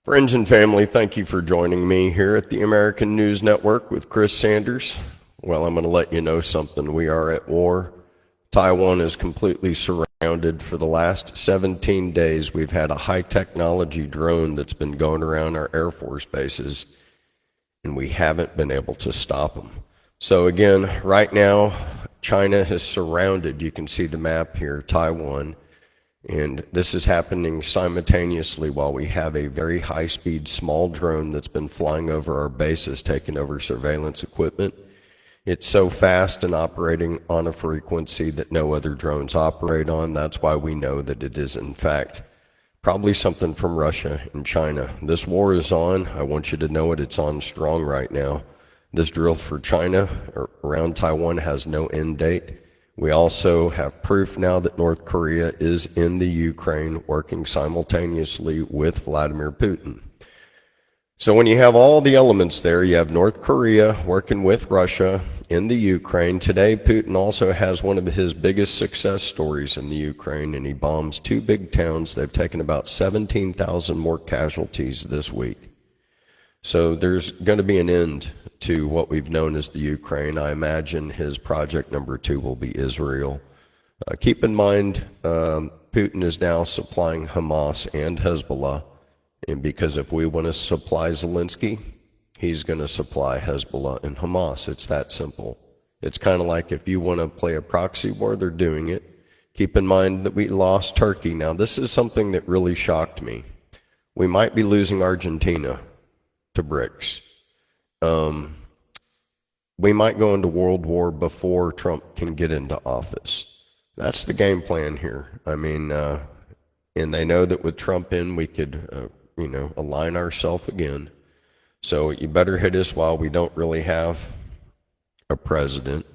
Friends and family, thank you for joining me here at the American News Network with Chris Sanders. Well, I'm going to let you know something. We are at war. Taiwan is completely surrounded. For the last 17 days, we've had a high-technology drone that's been going around our Air Force bases, and we haven't been able to stop them. So again, right now, China has surrounded, you can see the map here, Taiwan. And this is happening simultaneously while we have a very high-speed small drone that's been flying over our bases, taking over surveillance equipment. It's so fast and operating on a frequency that no other drones operate on. That's why we know that it is, in fact, probably something from Russia and China. This war is on. I want you to know it. It's on strong right now. This drill for China around Taiwan has no end date. We also have proof now that North Korea is in the Ukraine working simultaneously with Vladimir Putin. So when you have all the elements there, you have North Korea working with Russia in the Ukraine. Today, Putin also has one of his biggest success stories in the Ukraine, and he bombs two big towns. They've taken about 17,000 more casualties this week. So there's going to be an end to what we've known as the Ukraine. I imagine his project number 2 will be Israel. Keep in mind, Putin is now supplying Hamas and Hezbollah, and because if we want to supply Zelensky, he's going to supply Hezbollah and Hamas. It's that simple. It's kind of like if you want to play a proxy war, they're doing it. Keep in mind that we lost Turkey. Now, this is something that really shocked me. We might be losing Argentina to BRICS. We might go into World War before Trump can get into office. That's the game plan here. I mean, and they know that with Trump in, we could, align ourselves again. So you better hit us while we don't really have a president.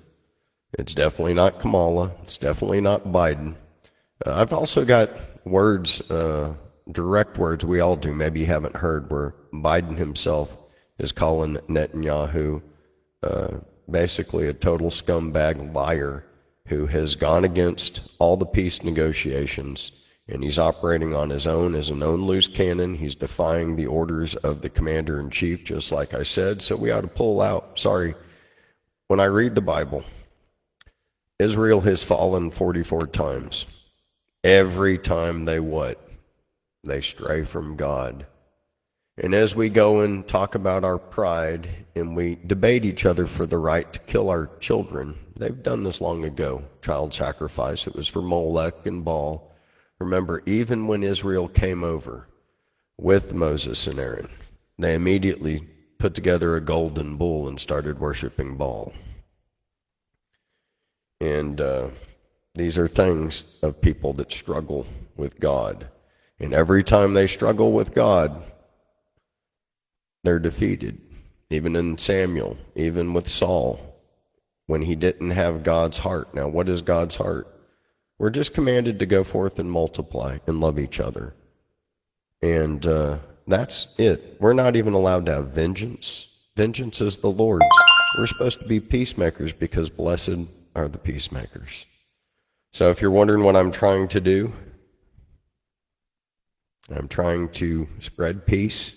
It's definitely not Kamala. It's definitely not Biden. I've also got words, direct words we all do, maybe you haven't heard, where Biden himself is calling Netanyahu basically a total scumbag liar who has gone against all the peace negotiations, and he's operating on his own as an own loose cannon. He's defying the orders of the commander-in-chief, just like I said, so we ought to pull out. Sorry, when I read the Bible, Israel has fallen 44 times. Every time they what? They stray from God. And as we go and talk about our pride and we debate each other for the right to kill our children, they've done this long ago. Child sacrifice, it was for Molech and Baal. Remember, even when Israel came over with Moses and Aaron, they immediately put together a golden bull and started worshiping Baal. And these are things of people that struggle with God. And every time they struggle with God, they're defeated. Even in Samuel, even with Saul, when he didn't have God's heart. Now, what is God's heart? We're just commanded to go forth and multiply and love each other. And that's it. We're not even allowed to have vengeance. Vengeance is the Lord's. We're supposed to be peacemakers because blessed are the peacemakers. So if you're wondering what I'm trying to do, I'm trying to spread peace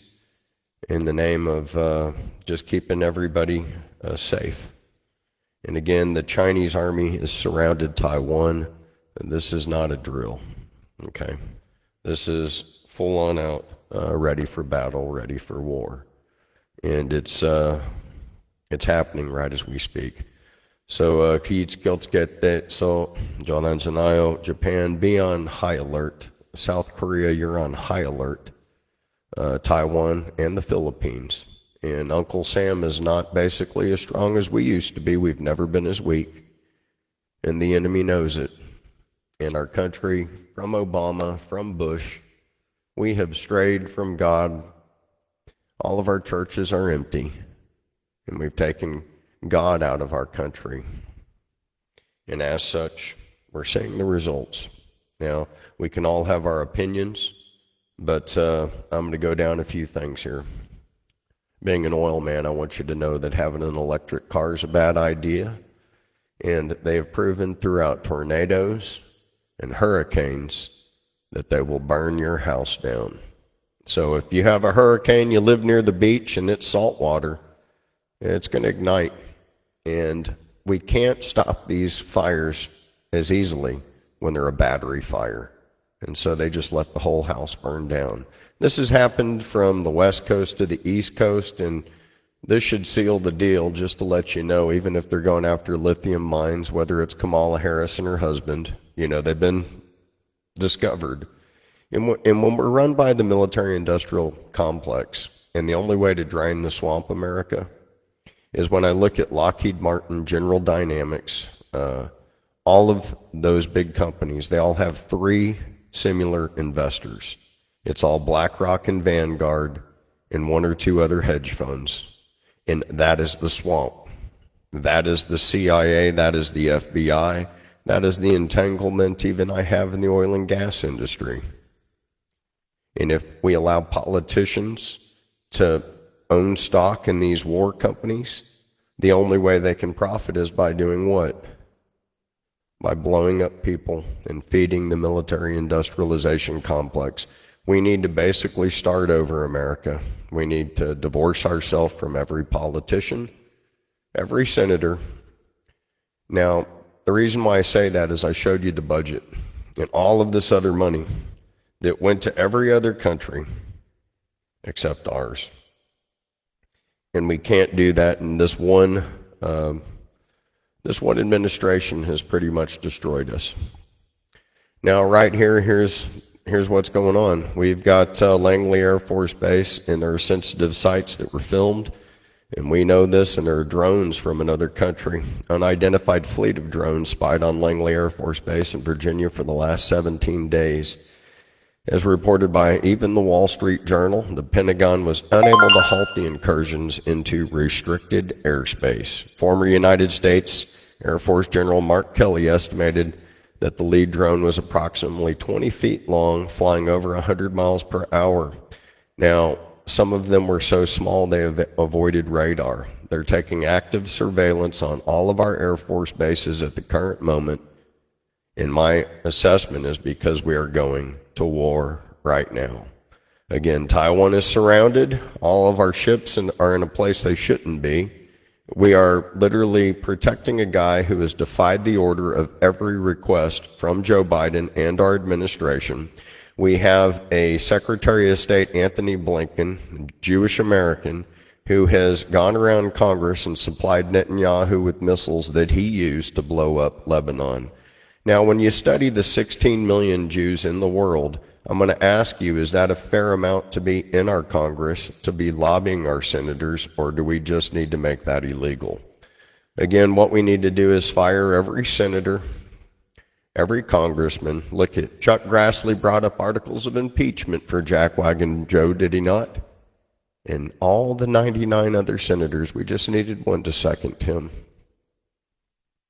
in the name of just keeping everybody safe. And again, the Chinese army has surrounded Taiwan, and this is not a drill, okay? This is full on out, ready for battle, ready for war. And it's happening right as we speak. So, Japan, be on high alert. South Korea, you're on high alert. Taiwan and the Philippines. And Uncle Sam is not basically as strong as we used to be. We've never been as weak. And the enemy knows it. In our country, from Obama, from Bush, we have strayed from God. All of our churches are empty. And we've taken God out of our country. And as such, we're seeing the results. Now, we can all have our opinions, but I'm going to go down a few things here. Being an oil man, I want you to know that having an electric car is a bad idea. And they have proven throughout tornadoes and hurricanes that they will burn your house down. So if you have a hurricane, you live near the beach, and it's salt water, it's going to ignite. And we can't stop these fires as easily when they're a battery fire. And so they just let the whole house burn down. This has happened from the West Coast to the East Coast, and this should seal the deal, just to let you know, even if they're going after lithium mines, whether it's Kamala Harris and her husband, they've been discovered. And when we're run by the military-industrial complex, and the only way to drain the swamp, America, is when I look at Lockheed Martin, General Dynamics, all of those big companies, they all have three similar investors. It's all BlackRock and Vanguard and one or two other hedge funds. And that is the swamp. That is the CIA, that is the FBI, that is the entanglement even I have in the oil and gas industry. And if we allow politicians to own stock in these war companies, the only way they can profit is by doing what? By blowing up people and feeding the military industrialization complex. We need to basically start over, America. We need to divorce ourselves from every politician, every senator. Now, the reason why I say that is I showed you the budget and all of this other money that went to every other country except ours. And we can't do that, and this one administration has pretty much destroyed us. Now, right here, here's what's going on. We've got Langley Air Force Base, and there are sensitive sites that were filmed, and we know this, and there are drones from another country. Unidentified fleet of drones spied on Langley Air Force Base in Virginia for the last 17 days. As reported by even the Wall Street Journal, the Pentagon was unable to halt the incursions into restricted airspace. Former United States Air Force General Mark Kelly estimated that the lead drone was approximately 20 feet long, flying over 100 miles per hour. Now, some of them were so small they avoided radar. They're taking active surveillance on all of our Air Force bases at the current moment. And my assessment is because we are going to war right now. Again, Taiwan is surrounded. All of our ships are in a place they shouldn't be. We are literally protecting a guy who has defied the order of every request from Joe Biden and our administration. We have a Secretary of State, Anthony Blinken, Jewish American, who has gone around Congress and supplied Netanyahu with missiles that he used to blow up Lebanon. Now, when you study the 16 million Jews in the world, I'm going to ask you, is that a fair amount to be in our Congress, to be lobbying our senators, or do we just need to make that illegal? Again, what we need to do is fire every senator, every congressman. Look at Chuck Grassley brought up articles of impeachment for Jackwagon Joe, did he not? And all the 99 other senators, we just needed one to second him.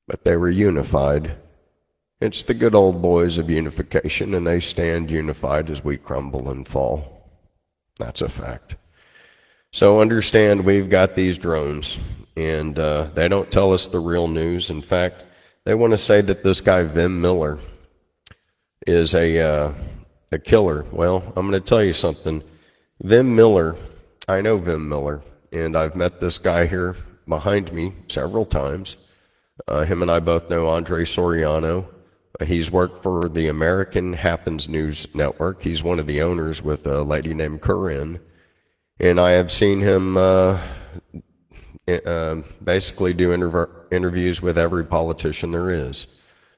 But they were unified. It's the good old boys of unification, and they stand unified as we crumble and fall. That's a fact. So understand, we've got these drones, and they don't tell us the real news. In fact, they want to say that this guy, Vem Miller, is a killer. Well, I'm going to tell you something. Vem Miller, I know Vem Miller, and I've met this guy here behind me several times. Him and I both know Andre Soriano. He's worked for the American Happens News Network. He's one of the owners with a lady named Corinne. And I have seen him basically do interviews with every politician there is.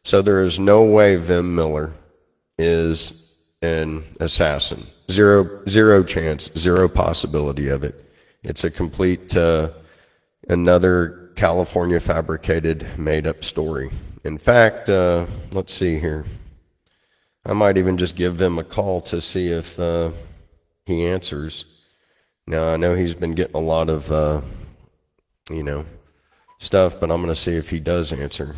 So there is no way Vem Miller is an assassin. Zero chance, zero possibility of it. It's a complete, another California fabricated, made-up story. In fact, let's see here. I might even just give Vem a call to see if he answers. Now, I know he's been getting a lot of, stuff, but I'm going to see if he does answer.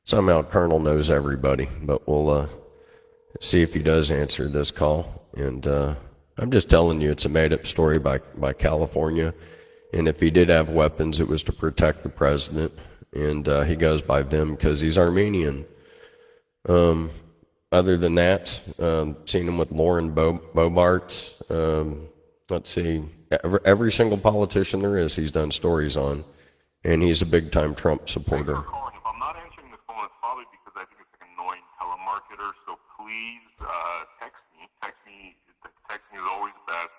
Somehow Colonel knows everybody, but we'll see if he does answer this call. And I'm just telling you, it's a made-up story by California. And if he did have weapons, it was to protect the president. And he goes by Vem because he's Armenian. other than that, seen him with Lauren Bobart. Let's see, every single politician there is, he's done stories on, and he's a big-time Trump supporter. Thanks for calling. If I'm not answering the phone, it's probably because I think it's like an annoying telemarketer. So please text me. Texting is always best.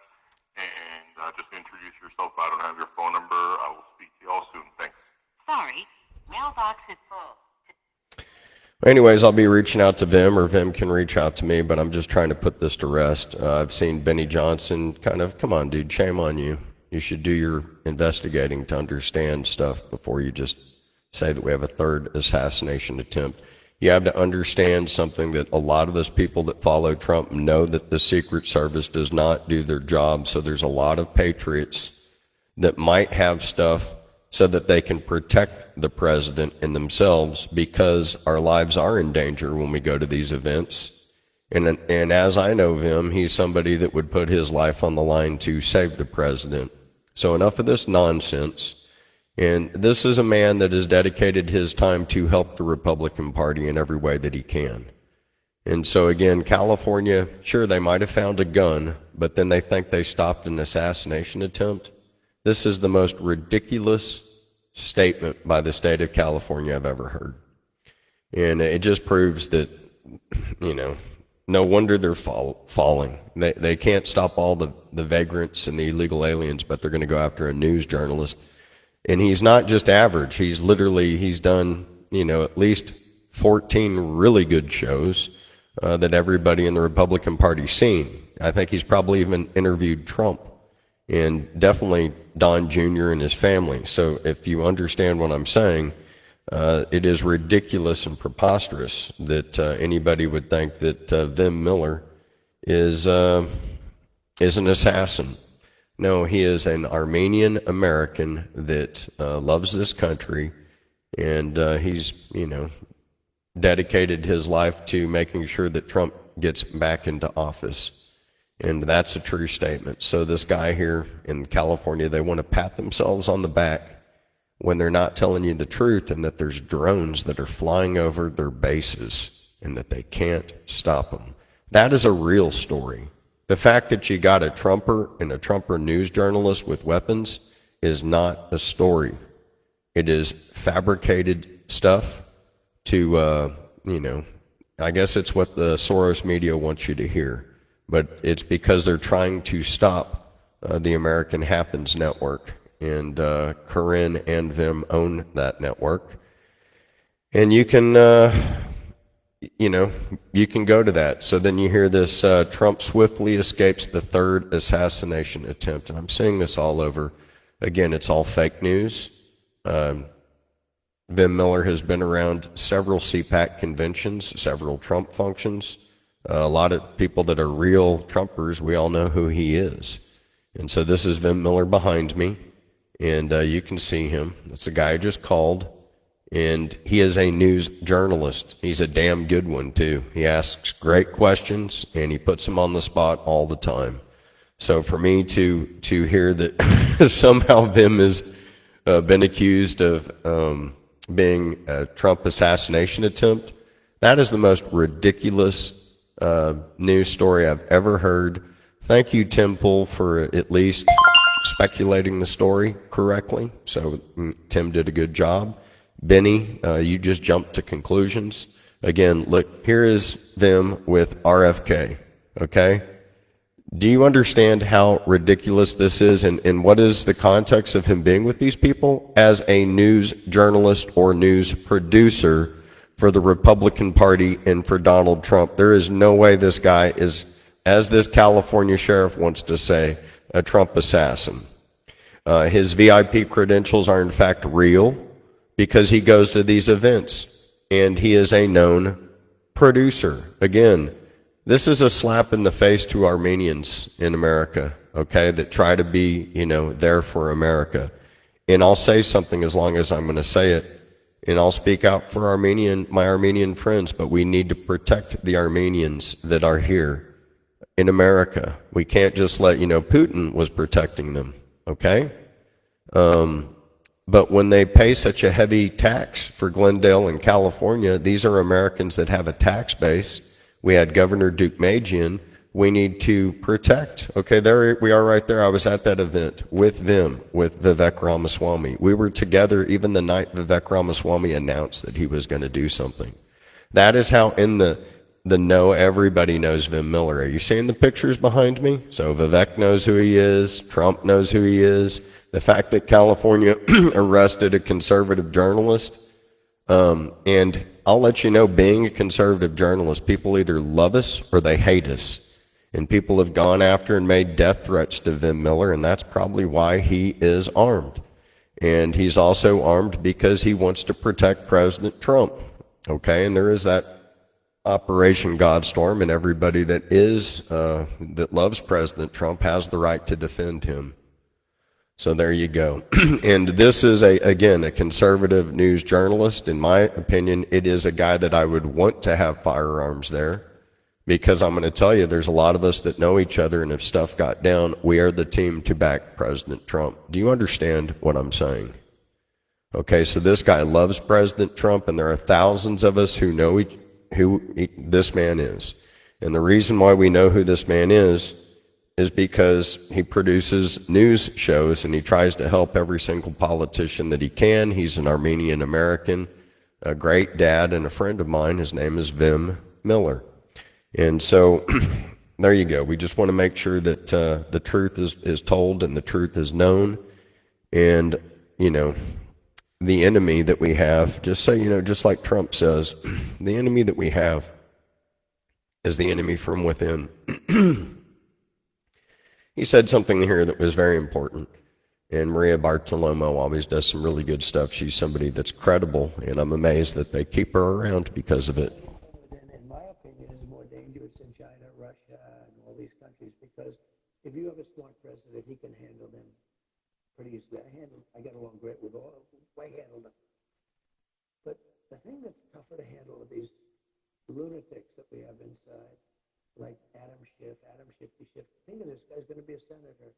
And just introduce yourself. I don't have your phone number. I will speak to you all soon. Thanks. Sorry, mailbox is full. Anyways, I'll be reaching out to Vem, or Vem can reach out to me, but I'm just trying to put this to rest. I've seen Benny Johnson kind of, come on, dude, shame on you. You should do your investigating to understand stuff before you just say that we have a third assassination attempt. You have to understand something that a lot of us people that follow Trump know, that the Secret Service does not do their job. So there's a lot of patriots that might have stuff so that they can protect the president and themselves, because our lives are in danger when we go to these events. And as I know Vim, he's somebody that would put his life on the line to save the president. So enough of this nonsense. And this is a man that has dedicated his time to help the Republican Party in every way that he can. And so again, California, sure, they might have found a gun, but then they think they stopped an assassination attempt. This is the most ridiculous statement by the state of California I've ever heard. And it just proves that, no wonder they're falling. They can't stop all the vagrants and the illegal aliens, but they're going to go after a news journalist. And he's not just average. He's done, at least 14 really good shows that everybody in the Republican Party's seen. I think he's probably even interviewed Trump, and definitely Don Jr. and his family. So if you understand what I'm saying, it is ridiculous and preposterous that anybody would think that Vem Miller is an assassin. No, he is an Armenian American that loves this country, and he's, dedicated his life to making sure that Trump gets back into office. And that's a true statement. So this guy here in California, they want to pat themselves on the back when they're not telling you the truth, and that there's drones that are flying over their bases and that they can't stop them. That is a real story. The fact that you got a Trumper and a Trumper news journalist with weapons is not a story. It is fabricated stuff to, I guess it's what the Soros media wants you to hear. But it's because they're trying to stop the American Happens network. And Corinne and Vim own that network. And you can, you can go to that. So then you hear this, Trump swiftly escapes the third assassination attempt. And I'm seeing this all over. Again, it's all fake news. Vem Miller has been around several CPAC conventions, several Trump functions. A lot of people that are real Trumpers, we all know who he is. And so this is Vem Miller behind me, and you can see him. That's the guy I just called, and he is a news journalist. He's a damn good one, too. He asks great questions, and he puts them on the spot all the time. So for me to hear that somehow Vim has been accused of being a Trump assassination attempt, that is the most ridiculous news story I've ever heard. Thank you, Tim Pool, for at least speculating the story correctly. So Tim did a good job. Benny, you just jumped to conclusions. Again, look, here is Vim with RFK, okay? Do you understand how ridiculous this is, and what is the context of him being with these people? As a news journalist or news producer for the Republican Party and for Donald Trump. There is no way this guy is, as this California sheriff wants to say, a Trump assassin. His VIP credentials are in fact real because he goes to these events, and he is a known producer. Again, this is a slap in the face to Armenians in America, okay, that try to be, there for America. And I'll say something as long as I'm going to say it. And I'll speak out for my Armenian friends, but we need to protect the Armenians that are here in America. We can't just let, Putin was protecting them, okay? But when they pay such a heavy tax for Glendale and California, these are Americans that have a tax base. We had Governor Duke Magian. We need to protect. Okay, there we are right there. I was at that event with Vivek Ramaswamy. We were together even the night Vivek Ramaswamy announced that he was going to do something. That is how in the know, everybody knows Vem Miller. Are you seeing the pictures behind me? So Vivek knows who he is. Trump knows who he is. The fact that California arrested a conservative journalist, and I'll let you know, being a conservative journalist, people either love us or they hate us. And people have gone after and made death threats to Vem Miller, and that's probably why he is armed. And he's also armed because he wants to protect President Trump. Okay, and there is that Operation Godstorm, and everybody that that loves President Trump has the right to defend him. So there you go. And this is, again, a conservative news journalist. In my opinion, it is a guy that I would want to have firearms there, because I'm going to tell you, there's a lot of us that know each other, and if stuff got down, we are the team to back President Trump. Do you understand what I'm saying? Okay, so this guy loves President Trump, and there are thousands of us who know who this man is. And the reason why we know who this man is because he produces news shows and he tries to help every single politician that he can. He's an Armenian American, a great dad, and a friend of mine. His name is Vem Miller. And so there you go. We just want to make sure that the truth is told and the truth is known. And, you know, the enemy that we have, just so you know, just like Trump says, the enemy that we have is the enemy from within. He said something here that was very important, and Maria Bartiromo always does some really good stuff. She's somebody that's credible, and I'm amazed that they keep her around because of it. In my opinion, is more dangerous than China, Russia, and all these countries, because if you have a smart president, he can handle them pretty easily. I get along great with all of them. I handle them. But the thing that's tougher to handle are these lunatics that we have inside, like Adam Shifty Schiff. Think of this guy's going to be a senator.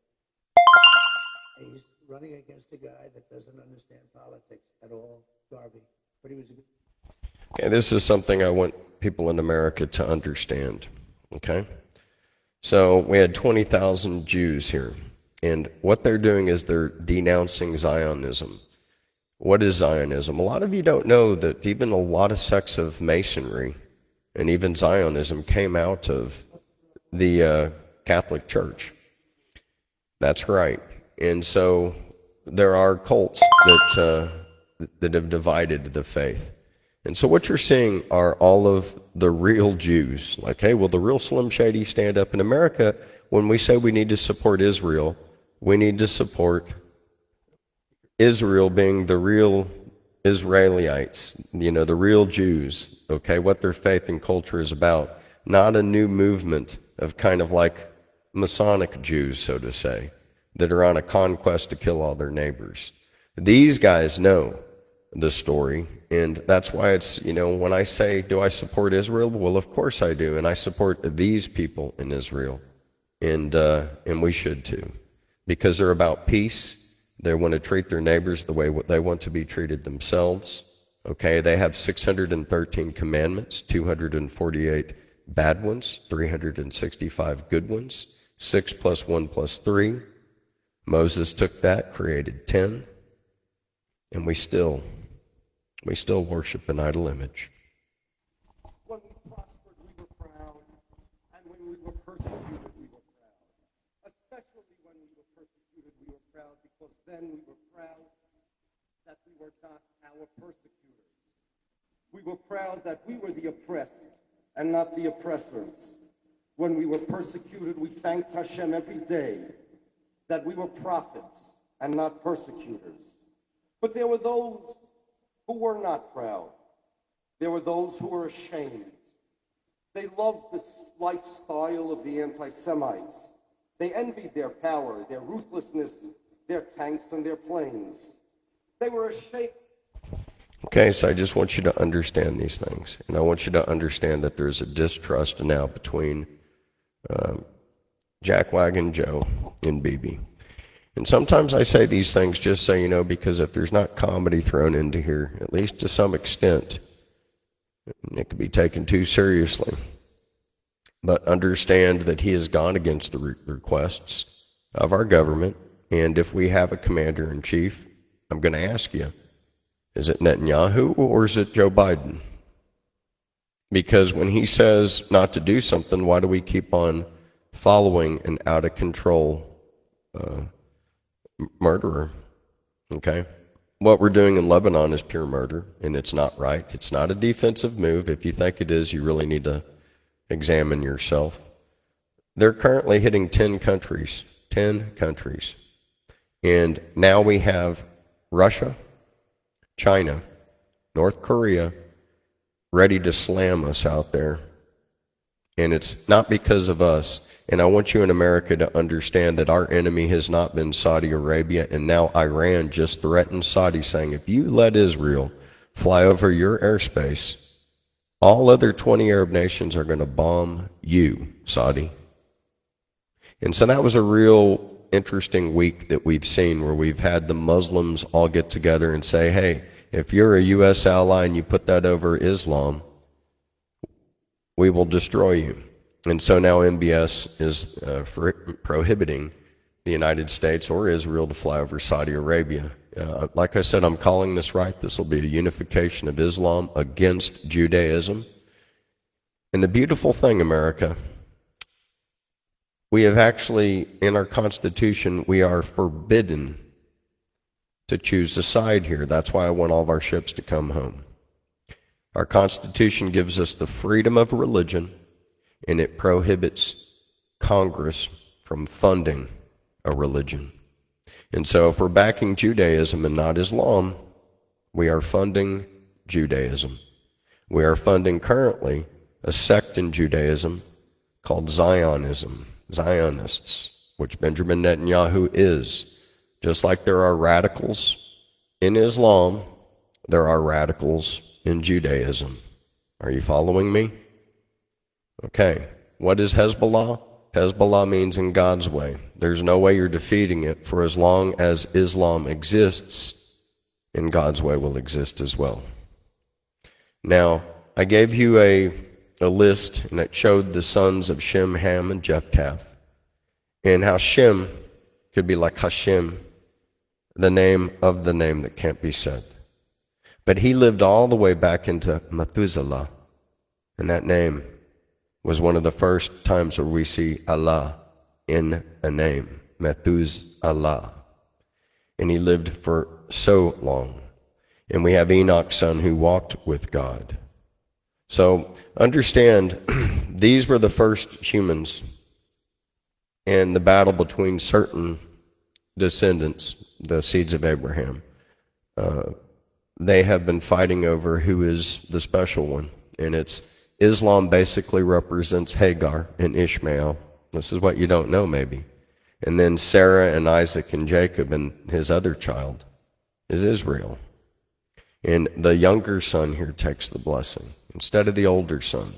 And he's running against a guy that doesn't understand politics at all, Garvey. But he was a good... Okay, this is something I want people in America to understand, okay? So we had 20,000 Jews here, and what they're doing is they're denouncing Zionism. What is Zionism? A lot of you don't know that even a lot of sects of Masonry and even Zionism came out of the Catholic Church. That's right. And so there are cults that have divided the faith. And so what you're seeing are all of the real Jews. Like, hey, will the real Slim Shady stand up in America? When we say we need to support Israel, we need to support Israel being the real Israelites, you know, the real Jews, okay, what their faith and culture is about, not a new movement of kind of like Masonic Jews, so to say, that are on a conquest to kill all their neighbors. These guys know the story, and that's why it's, you know, when I say, do I support Israel? Well, of course I do, and I support these people in Israel, and we should too, because they're about peace. They want to treat their neighbors the way they want to be treated themselves. Okay, they have 613 commandments, 248 bad ones, 365 good ones, 6 plus 1 plus 3. Moses took that, created 10, and we still worship an idol image. When we prospered, we were proud, and when we were persecuted, we were proud. Especially when we were persecuted, we were proud, because then we were proud that we were not our persecutors. We were proud that we were the oppressed and not the oppressors. When we were persecuted, we thanked Hashem every day that we were prophets and not persecutors. But there were those who were not proud. There were those who were ashamed. They loved this lifestyle of the anti-Semites. They envied their power, their ruthlessness, their tanks and their planes. They were ashamed. Okay, so I just want you to understand these things. And I want you to understand that there's a distrust now between Jackwagon Joe and Bibi. And sometimes I say these things just so you know, because if there's not comedy thrown into here, at least to some extent, it could be taken too seriously. but understand that he has gone against the requests of our government. And if we have a commander-in-chief, I'm going to ask you, is it Netanyahu or is it Joe Biden? Because when he says not to do something, why do we keep on following an out-of-control murderer? Okay? What we're doing in Lebanon is pure murder, and it's not right. It's not a defensive move. If you think it is, you really need to examine yourself. They're currently hitting 10 countries. 10 countries. And now we have Russia, China, North Korea ready to slam us out there. And it's not because of us. And I want you in America to understand that our enemy has not been Saudi Arabia, and now Iran just threatened Saudi, saying, if you let Israel fly over your airspace, all other 20 Arab nations are going to bomb you, Saudi. And so that was a real interesting week that we've seen, where we've had the Muslims all get together and say, hey, if you're a U.S. ally and you put that over Islam, we will destroy you. And so now MBS is prohibiting the United States or Israel to fly over Saudi Arabia. Like I said, I'm calling this right. This will be a unification of Islam against Judaism. And the beautiful thing, America, we have actually, in our Constitution, we are forbidden to choose a side here. That's why I want all of our ships to come home. Our Constitution gives us the freedom of religion, and it prohibits Congress from funding a religion. And so if we're backing Judaism and not Islam, we are funding Judaism. We are funding currently a sect in Judaism called Zionism, Zionists, which Benjamin Netanyahu is. Just like there are radicals in Islam, there are radicals in Judaism. Are you following me? Okay. What is Hezbollah? Hezbollah means in God's way. There's no way you're defeating it, for as long as Islam exists, in God's way will exist as well. Now, I gave you a list, and it showed the sons of Shem, Ham, and Japheth, and how Shem could be like Hashem, the name of the name that can't be said. But he lived all the way back into Methuselah, and that name was one of the first times where we see Allah in a name, Methuselah. And he lived for so long. And we have Enoch's son who walked with God. So understand, these were the first humans, and the battle between certain descendants, the seeds of Abraham, they have been fighting over who is the special one. And it's Islam basically represents Hagar and Ishmael. This is what you don't know maybe. And then Sarah and Isaac and Jacob, and his other child is Israel. And the younger son here takes the blessing instead of the older son.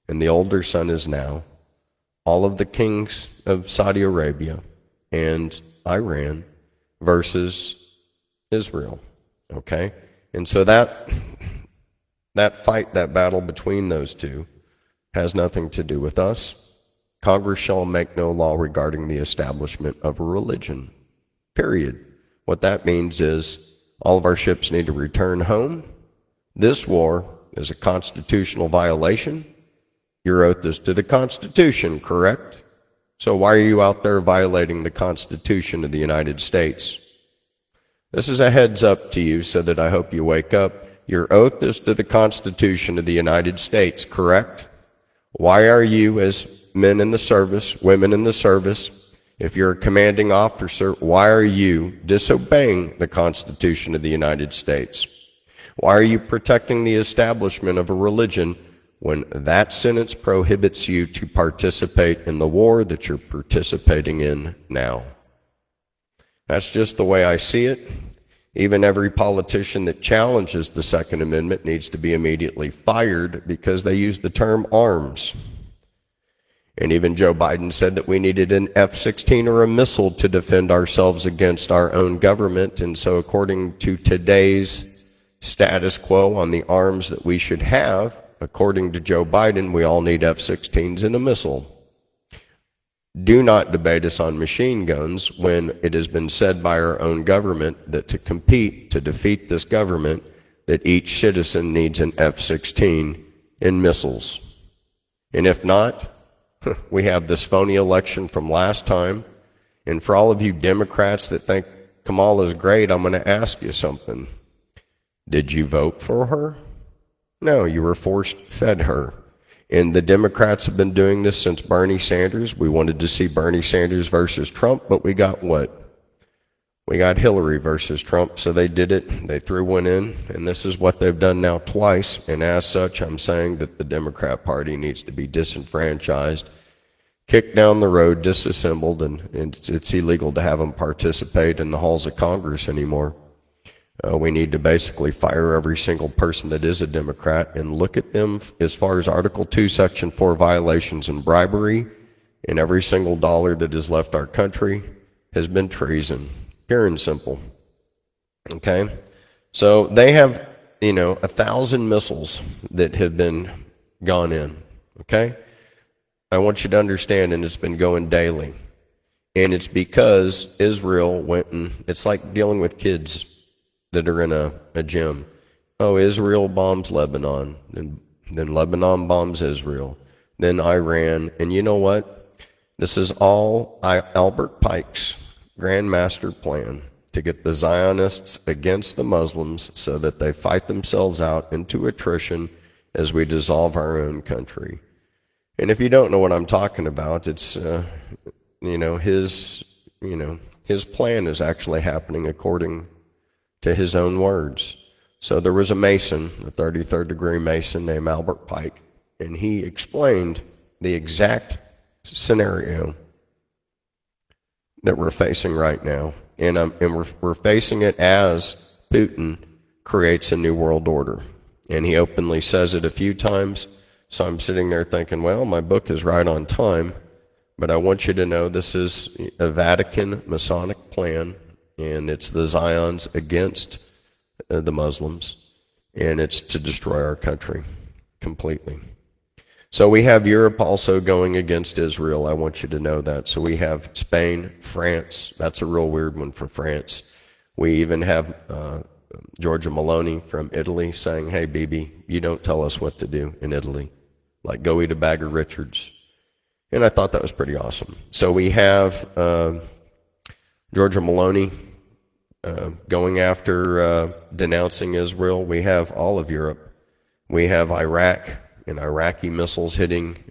And the older son is now all of the kings of Saudi Arabia and Iran versus Israel. Okay? And so that fight, that battle between those two, has nothing to do with us. Congress shall make no law regarding the establishment of a religion. Period. What that means is all of our ships need to return home. This war is a constitutional violation. Your oath is to the Constitution, correct? So why are you out there violating the Constitution of the United States? This is a heads up to you so that I hope you wake up. Your oath is to the Constitution of the United States, correct? Why are you, as men in the service, women in the service, if you're a commanding officer, why are you disobeying the Constitution of the United States? Why are you protecting the establishment of a religion when that sentence prohibits you to participate in the war that you're participating in now? That's just the way I see it. Even every politician that challenges the Second Amendment needs to be immediately fired because they use the term arms. And even Joe Biden said that we needed an F-16 or a missile to defend ourselves against our own government. And so according to today's status quo on the arms that we should have, according to Joe Biden, we all need F-16s and a missile. Do not debate us on machine guns when it has been said by our own government that to compete, to defeat this government, that each citizen needs an F-16 and missiles. And if not, we have this phony election from last time. And for all of you Democrats that think Kamala's great, I'm going to ask you something. Did you vote for her? No, you were force-fed her. And the Democrats have been doing this since Bernie Sanders. We wanted to see Bernie Sanders versus Trump, but we got what? We got Hillary versus Trump, so they did it. They threw one in, and this is what they've done now twice. And as such, I'm saying that the Democrat Party needs to be disenfranchised, kicked down the road, disassembled, and it's illegal to have them participate in the halls of Congress anymore. We need to basically fire every single person that is a Democrat and look at them as far as Article 2, Section 4 violations and bribery, and every single dollar that has left our country has been treason. Pure and simple. Okay? So they have, 1,000 missiles that have been gone in. Okay? I want you to understand, and it's been going daily. And it's because Israel went and, it's like dealing with kids that are in a gym. Oh, Israel bombs Lebanon, and then Lebanon bombs Israel, then Iran, and you know what? This is all Albert Pikes' grand master plan to get the Zionists against the Muslims so that they fight themselves out into attrition as we dissolve our own country. And if you don't know what I'm talking about, it's, his plan is actually happening according to his own words. So there was a Mason, a 33rd degree Mason named Albert Pike, and he explained the exact scenario that we're facing right now. And we're facing it as Putin creates a new world order. And he openly says it a few times. So I'm sitting there thinking, well, my book is right on time, but I want you to know this is a Vatican Masonic plan, and it's the Zions against the Muslims, and it's to destroy our country completely. So we have Europe also going against Israel. I want you to know that. So we have Spain, France. That's a real weird one for France. We even have Giorgia Meloni from Italy saying, hey, Bibi, you don't tell us what to do in Italy. Like, go eat a bag of Richards. And I thought that was pretty awesome. So we have Giorgia Meloni going after denouncing Israel. We have all of Europe. We have Iraq and Iraqi missiles hitting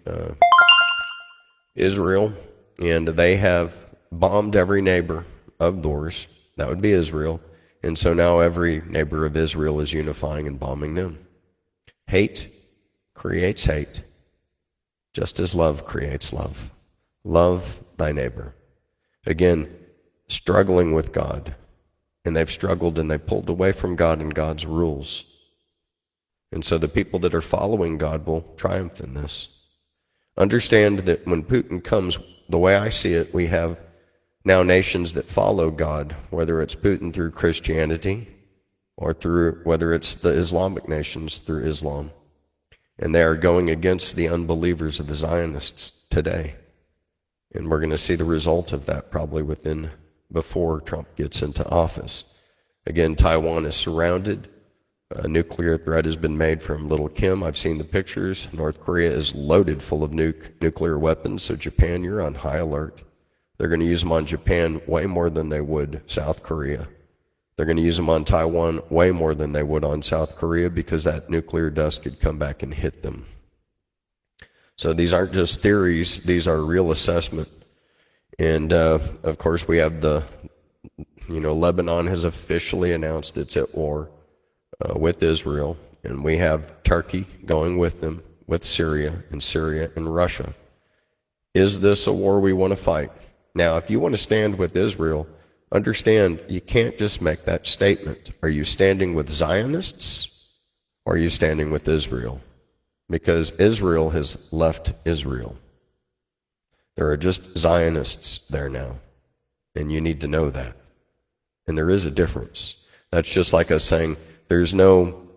Israel. And they have bombed every neighbor of theirs. That would be Israel. And so now every neighbor of Israel is unifying and bombing them. Hate creates hate, just as love creates love. Love thy neighbor. Again, struggling with God. And they've struggled and they pulled away from God and God's rules. And so the people that are following God will triumph in this. Understand that when Putin comes, the way I see it, we have now nations that follow God, whether it's Putin through Christianity or through, whether it's the Islamic nations through Islam. And they are going against the unbelievers of the Zionists today. And we're going to see the result of that probably before Trump gets into office. Again, Taiwan is surrounded. A nuclear threat has been made from Little Kim. I've seen the pictures. North Korea is loaded full of nuclear weapons. So Japan, you're on high alert. They're going to use them on Japan way more than they would South Korea. They're going to use them on Taiwan way more than they would on South Korea because that nuclear dust could come back and hit them. So these aren't just theories. These are real assessment. And, of course, we have Lebanon has officially announced it's at war with Israel. And we have Turkey going with them, with Syria and Russia. Is this a war we want to fight? Now, if you want to stand with Israel, understand you can't just make that statement. Are you standing with Zionists or are you standing with Israel? Because Israel has left Israel. There are just Zionists there now, and you need to know that. And there is a difference. That's just like us saying there's no,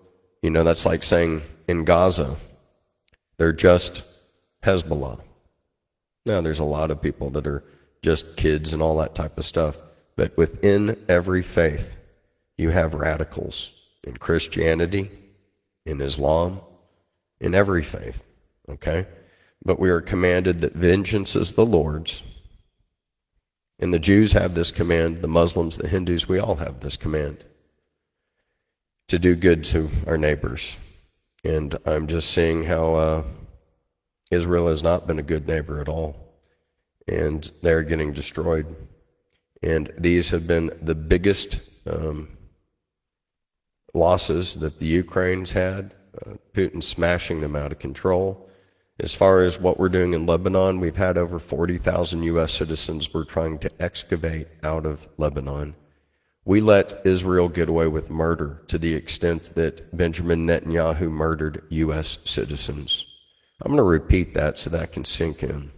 that's like saying in Gaza They're just Hezbollah. Now, there's a lot of people that are just kids and all that type of stuff, but within every faith, you have radicals in Christianity, in Islam, in every faith, okay? But we are commanded that vengeance is the Lord's. And the Jews have this command, the Muslims, the Hindus, we all have this command to do good to our neighbors. And I'm just seeing how Israel has not been a good neighbor at all. And they're getting destroyed. And these have been the biggest losses that the Ukraine's had. Putin smashing them out of control. As far as what we're doing in Lebanon, we've had over 40,000 U.S. citizens we're trying to excavate out of Lebanon. We let Israel get away with murder to the extent that Benjamin Netanyahu murdered U.S. citizens. I'm going to repeat that so that can sink in.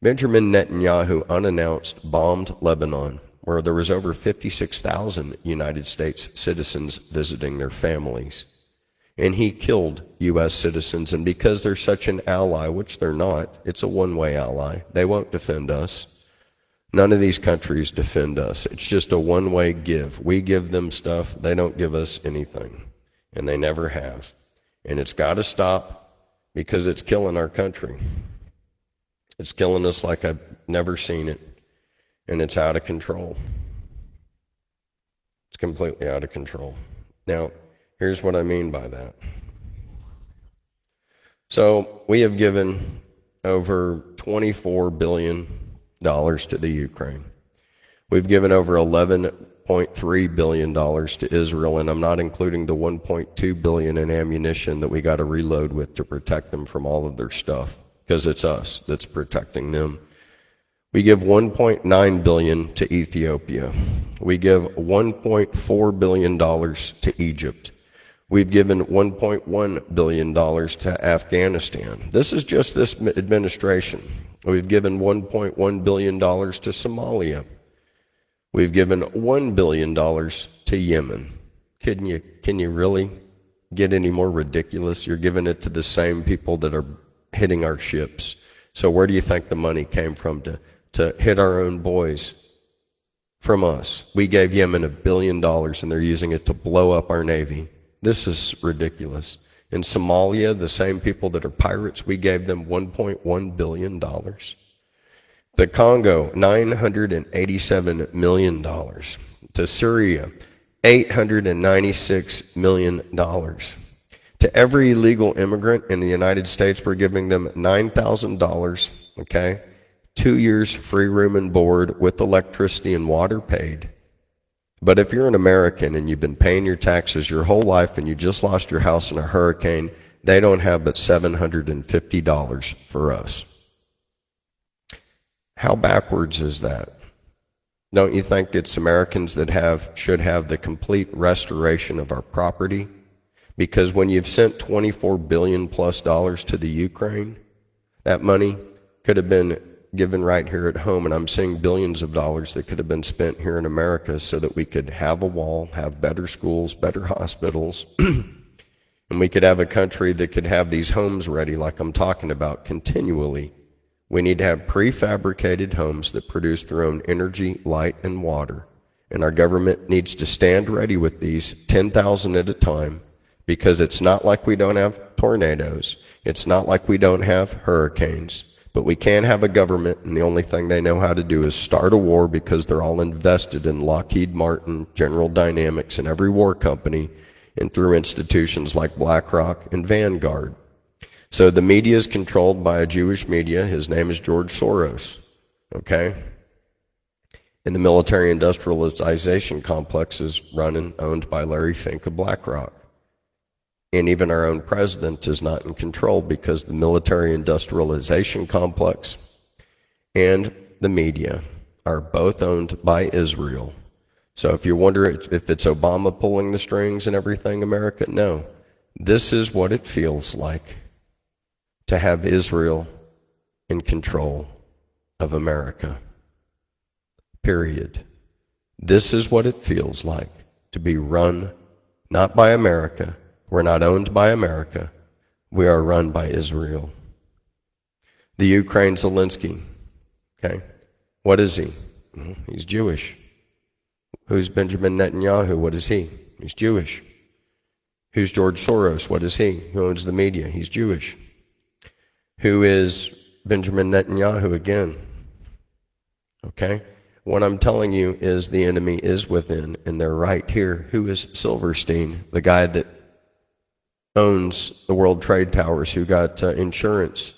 Benjamin Netanyahu, unannounced, bombed Lebanon, where there was over 56,000 United States citizens visiting their families. And he killed U.S. citizens, and because they're such an ally, which they're not, it's a one-way ally. They won't defend us. None of these countries defend us. It's just a one-way give. We give them stuff. They don't give us anything, and they never have. And it's got to stop because it's killing our country. It's killing us like I've never seen it, and it's out of control. It's completely out of control. Now, here's what I mean by that. So we have given over $24 billion to the Ukraine. We've given over $11.3 billion to Israel, and I'm not including the $1.2 billion in ammunition that we got to reload with to protect them from all of their stuff, because it's us that's protecting them. We give $1.9 billion to Ethiopia. We give $1.4 billion to Egypt. We've given $1.1 billion to Afghanistan. This is just this administration. We've given $1.1 billion to Somalia. We've given $1 billion to Yemen. Can you really get any more ridiculous? You're giving it to the same people that are hitting our ships. So where do you think the money came from to hit our own boys? From us. We gave Yemen $1 billion, and they're using it to blow up our Navy. This is ridiculous. In Somalia, the same people that are pirates, we gave them $1.1 billion. The Congo, $987 million. To Syria, $896 million. To every illegal immigrant in the United States, we're giving them $9,000, okay? 2 years free room and board with electricity and water paid. But if you're an American and you've been paying your taxes your whole life and you just lost your house in a hurricane, they don't have but $750 for us. How backwards is that? Don't you think it's Americans that should have the complete restoration of our property? Because when you've sent $24 billion plus to the Ukraine, that money could have been given right here at home, and I'm seeing billions of dollars that could have been spent here in America so that we could have a wall, have better schools, better hospitals, and we could have a country that could have these homes ready like I'm talking about continually. We need to have prefabricated homes that produce their own energy, light, and water, and our government needs to stand ready with these 10,000 at a time, because it's not like we don't have tornadoes. It's not like we don't have hurricanes. But we can't have a government, and the only thing they know how to do is start a war because they're all invested in Lockheed Martin, General Dynamics, and every war company, and through institutions like BlackRock and Vanguard. So the media is controlled by a Jewish media. His name is George Soros, okay? And the military industrialization complex is run and owned by Larry Fink of BlackRock. And even our own president is not in control because the military industrialization complex and the media are both owned by Israel. So if you wonder if it's Obama pulling the strings and everything, America, no. This is what it feels like to have Israel in control of America. Period. This is what it feels like to be run not by America. We're not owned by America. We are run by Israel. The Ukraine Zelensky, okay? What is he? Well, he's Jewish. Who's Benjamin Netanyahu? What is he? He's Jewish. Who's George Soros? What is he? Who owns the media? He's Jewish. Who is Benjamin Netanyahu again? Okay? What I'm telling you is the enemy is within, and they're right here. Who is Silverstein, the guy that owns the World Trade Towers, who got insurance?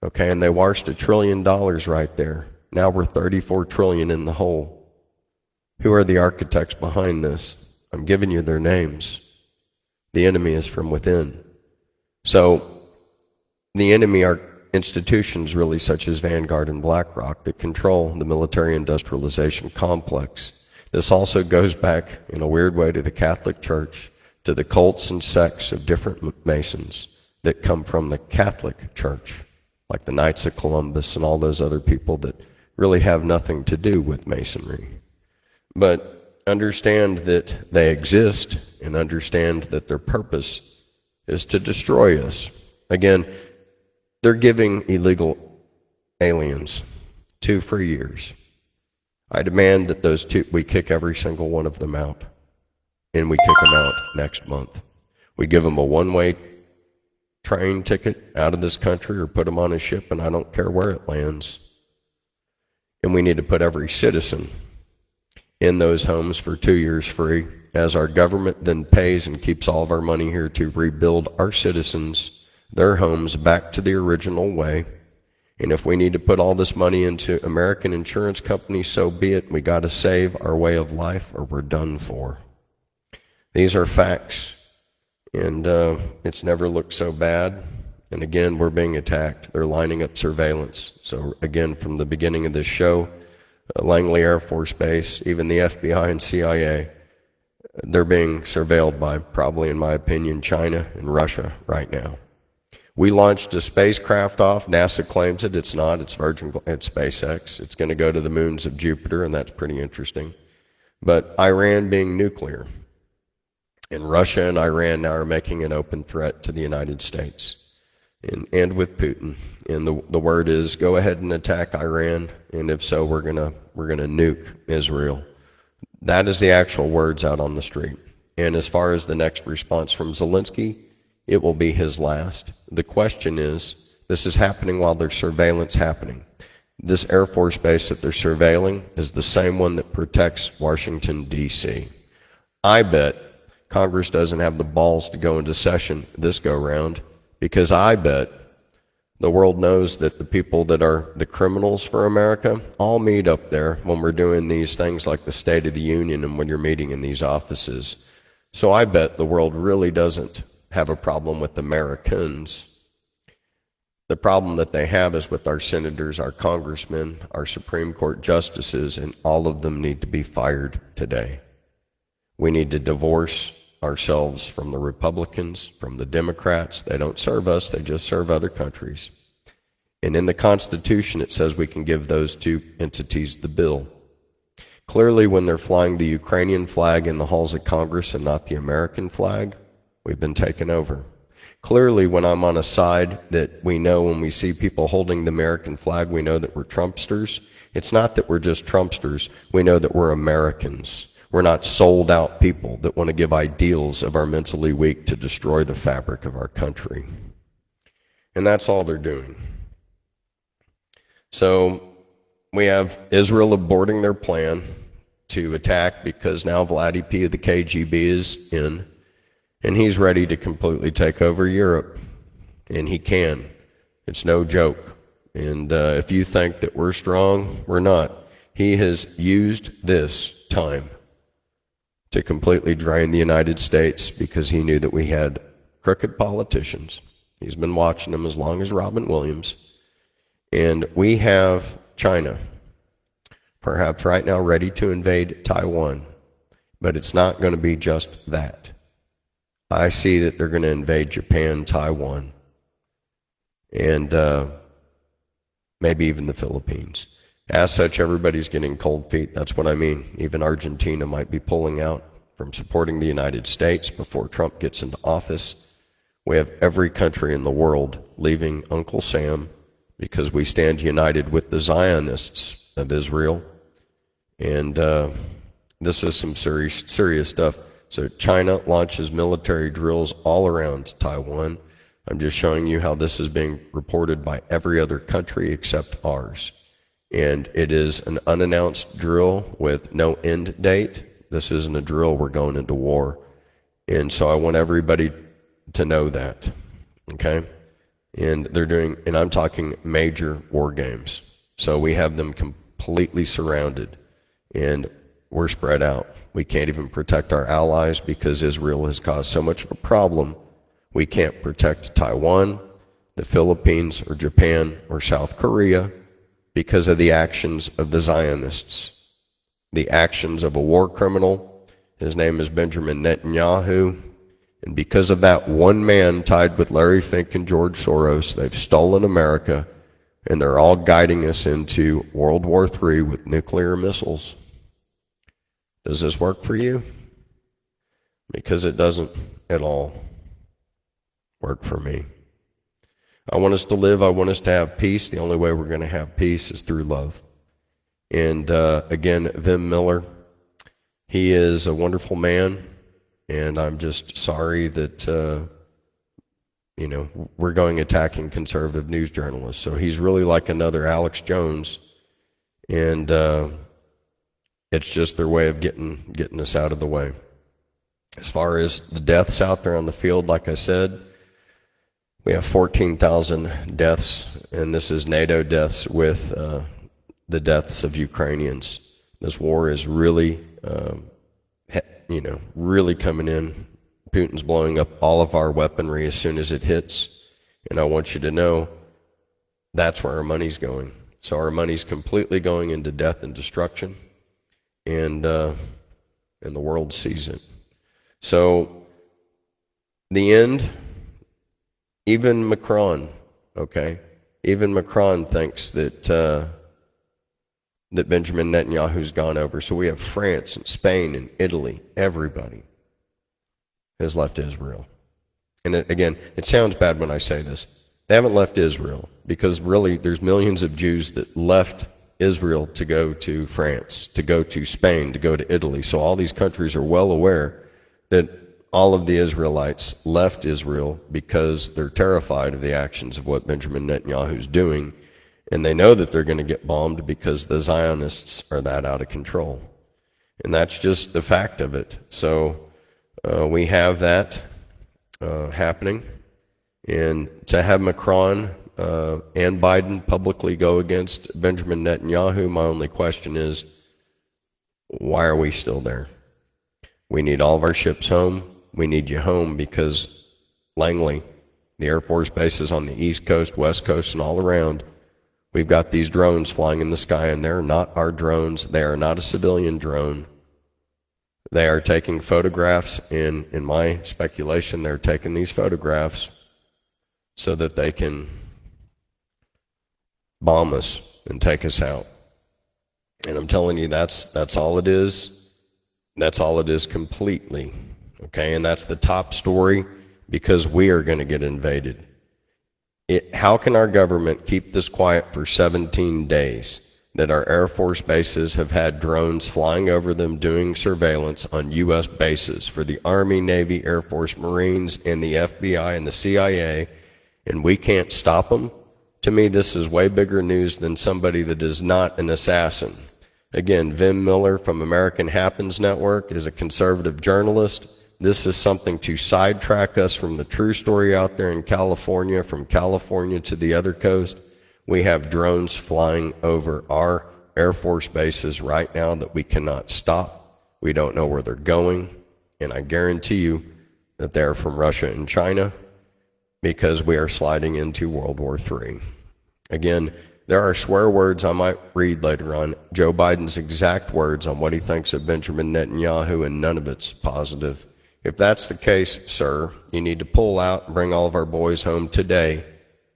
Okay, and they washed $1 trillion right there. Now we're $34 trillion in the hole. Who are the architects behind this? I'm giving you their names. The enemy is from within. So the enemy are institutions really such as Vanguard and BlackRock that control the military industrialization complex. This also goes back in a weird way to the Catholic Church, to the cults and sects of different Masons that come from the Catholic Church, like the Knights of Columbus and all those other people that really have nothing to do with Masonry. But understand that they exist, and understand that their purpose is to destroy us. Again, they're giving illegal aliens 2 free years. I demand that those 2, we kick every single one of them out. And we kick them out next month. We give them a one-way train ticket out of this country or put them on a ship, and I don't care where it lands. And we need to put every citizen in those homes for 2 years free, as our government then pays and keeps all of our money here to rebuild our citizens, their homes, back to the original way. And if we need to put all this money into American insurance companies, so be it. We got to save our way of life or we're done for. These are facts, and it's never looked so bad. And again, we're being attacked. They're lining up surveillance. So again, from the beginning of this show, Langley Air Force Base, even the FBI and CIA, they're being surveilled by, probably in my opinion, China and Russia right now. We launched a spacecraft off. NASA claims it. It's not. It's it's SpaceX. It's going to go to the moons of Jupiter, and that's pretty interesting. But Iran being nuclear, and Russia and Iran now are making an open threat to the United States, and with Putin. And the word is, go ahead and attack Iran, and if so, we're gonna nuke Israel. That is the actual words out on the street. And as far as the next response from Zelensky, it will be his last. The question is, this is happening while there's surveillance happening. This Air Force base that they're surveilling is the same one that protects Washington, D.C. I bet Congress doesn't have the balls to go into session this go-round, because I bet the world knows that the people that are the criminals for America all meet up there when we're doing these things like the State of the Union and when you're meeting in these offices. So I bet the world really doesn't have a problem with Americans. The problem that they have is with our senators, our congressmen, our Supreme Court justices, and all of them need to be fired today. We need to divorce ourselves from the Republicans, from the Democrats. They don't serve us, they just serve other countries. And in the Constitution, it says we can give those two entities the bill. Clearly, when they're flying the Ukrainian flag in the halls of Congress and not the American flag, we've been taken over. Clearly, when I'm on a side that we know, when we see people holding the American flag, we know that we're Trumpsters. It's not that we're just Trumpsters. We know that we're Americans. We're not sold out people that want to give ideals of our mentally weak to destroy the fabric of our country. And that's all they're doing. So we have Israel aborting their plan to attack because now Vladdy P of the KGB is in, and he's ready to completely take over Europe. And he can. It's no joke. And if you think that we're strong, we're not. He has used this time to completely drain the United States because he knew that we had crooked politicians. He's been watching them as long as Robin Williams. And we have China, perhaps right now ready to invade Taiwan. But it's not going to be just that. I see that they're going to invade Japan, Taiwan, and maybe even the Philippines. As such, everybody's getting cold feet. That's what I mean. Even Argentina might be pulling out from supporting the United States before Trump gets into office. We have every country in the world leaving Uncle Sam because we stand united with the Zionists of Israel. And this is some serious stuff. So China launches military drills all around Taiwan. I'm just showing you how this is being reported by every other country except ours. And it is an unannounced drill with no end date. This isn't a drill, we're going into war. And so I want everybody to know that, okay? And they're doing, and I'm talking major war games. So we have them completely surrounded, and we're spread out. We can't even protect our allies because Israel has caused so much of a problem. We can't protect Taiwan, the Philippines, or Japan, or South Korea because of the actions of the Zionists, the actions of a war criminal. His name is Benjamin Netanyahu. And because of that one man tied with Larry Fink and George Soros, they've stolen America, and they're all guiding us into World War III with nuclear missiles. Does this work for you? Because it doesn't at all work for me. I want us to live. I want us to have peace. The only way we're going to have peace is through love. And again, Vem Miller, he is a wonderful man, and I'm just sorry that, we're going attacking conservative news journalists. So he's really like another Alex Jones, and it's just their way of getting us out of the way. As far as the deaths out there on the field, like I said, we have 14,000 deaths, and this is NATO deaths with the deaths of Ukrainians. This war is really, really coming in. Putin's blowing up all of our weaponry as soon as it hits, and I want you to know that's where our money's going. So our money's completely going into death and destruction, and the world sees it. So the end. Even Macron, okay? Even Macron thinks that that Benjamin Netanyahu's gone over. So we have France and Spain and Italy. Everybody has left Israel. And again, it sounds bad when I say this. They haven't left Israel because really there's millions of Jews that left Israel to go to France, to go to Spain, to go to Italy. So all these countries are well aware that all of the Israelites left Israel because they're terrified of the actions of what Benjamin Netanyahu's doing, and they know that they're going to get bombed because the Zionists are that out of control. And that's just the fact of it. So we have that happening. And to have Macron and Biden publicly go against Benjamin Netanyahu, my only question is, why are we still there? We need all of our ships home. We need you home because Langley, the Air Force bases on the East Coast, West Coast, and all around, we've got these drones flying in the sky, and they're not our drones. They are not a civilian drone. They are taking photographs, and in my speculation, they're taking these photographs so that they can bomb us and take us out. And I'm telling you, that's all it is. That's all it is completely. Okay, and that's the top story because we are going to get invaded. How can our government keep this quiet for 17 days that our Air Force bases have had drones flying over them doing surveillance on U.S. bases for the Army, Navy, Air Force, Marines, and the FBI and the CIA, and we can't stop them? To me, this is way bigger news than somebody that is not an assassin. Again, Vem Miller from American Happens Network is a conservative journalist. This is something to sidetrack us from the true story out there in California, from California to the other coast. We have drones flying over our Air Force bases right now that we cannot stop. We don't know where they're going. And I guarantee you that they're from Russia and China because we are sliding into World War III. Again, there are swear words I might read later on, Joe Biden's exact words on what he thinks of Benjamin Netanyahu, and none of it's positive. If that's the case, sir, you need to pull out and bring all of our boys home today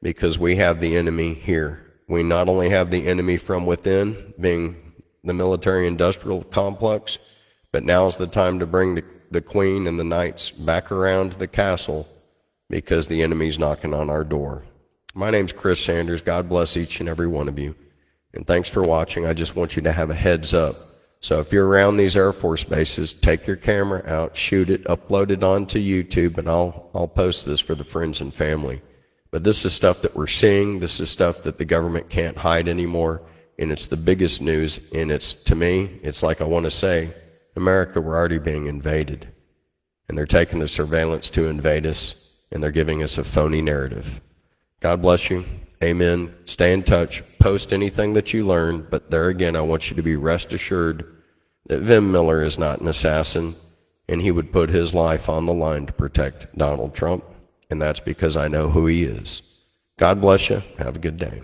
because we have the enemy here. We not only have the enemy from within, being the military-industrial complex, but now's the time to bring the queen and the knights back around the castle because the enemy's knocking on our door. My name's Chris Sanders. God bless each and every one of you. And thanks for watching. I just want you to have a heads up. So if you're around these Air Force bases, take your camera out, shoot it, upload it onto YouTube, and I'll post this for the friends and family. But this is stuff that we're seeing. This is stuff that the government can't hide anymore. And it's the biggest news. And it's, to me, it's like I want to say, America, we're already being invaded. And they're taking the surveillance to invade us, and they're giving us a phony narrative. God bless you. Amen. Stay in touch. Post anything that you learn. But there again, I want you to be rest assured that Vem Miller is not an assassin, and he would put his life on the line to protect Donald Trump. And that's because I know who he is. God bless you. Have a good day.